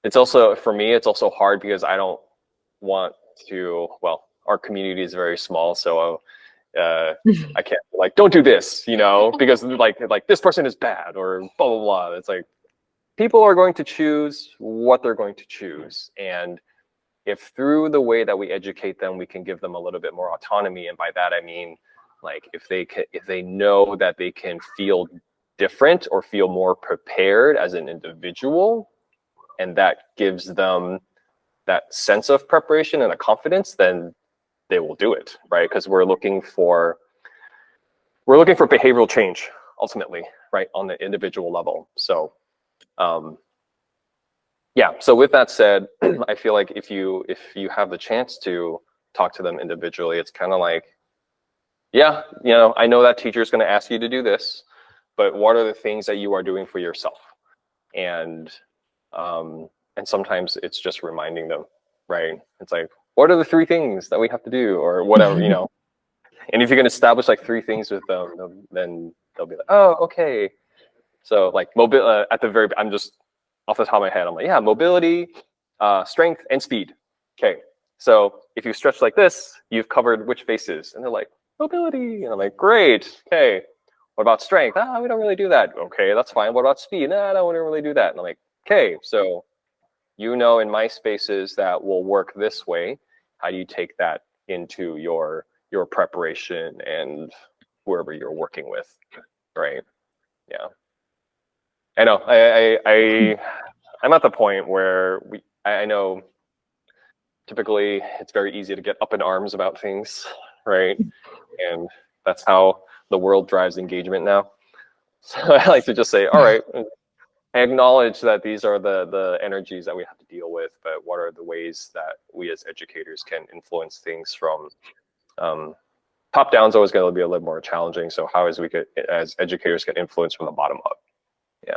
it's also, for me, it's also hard because I don't want to, well, our community is very small, so I can't like, don't do this, you know, because like this person is bad or blah blah blah. It's like people are going to choose what they're going to choose, and if through the way that we educate them, we can give them a little bit more autonomy, and by that I mean, like if they know that they can feel different or feel more prepared as an individual, and that gives them that sense of preparation and a confidence, then they will do it, right? Because we're looking for behavioral change ultimately, right, on the individual level. So yeah, so with that said, I feel like if you have the chance to talk to them individually, it's kind of like, yeah, you know, I know that teacher is going to ask you to do this, but what are the things that you are doing for yourself? And sometimes it's just reminding them, right? It's like, what are the 3 things that we have to do, or whatever, you know? And if you can establish like 3 things with them, then they'll be like, oh, okay. So like at the very, I'm just off the top of my head, I'm like, yeah, mobility, strength, and speed. Okay, so if you stretch like this, you've covered which bases? And they're like, mobility. And I'm like, great. Okay, what about strength? Ah, we don't really do that. Okay, that's fine. What about speed? Nah, no, we don't really do that. And I'm like, okay, so you know, in my spaces that will work this way. How do you take that into your preparation and whoever you're working with, right? Yeah, I know. I'm at the point where I know typically it's very easy to get up in arms about things, right? And that's how the world drives engagement now. So I like to just say, all right, I acknowledge that these are the energies that we have to deal with, but what are the ways that we as educators can influence things from top down is always going to be a little more challenging. So how as we could, as educators, get influence from the bottom up? Yeah.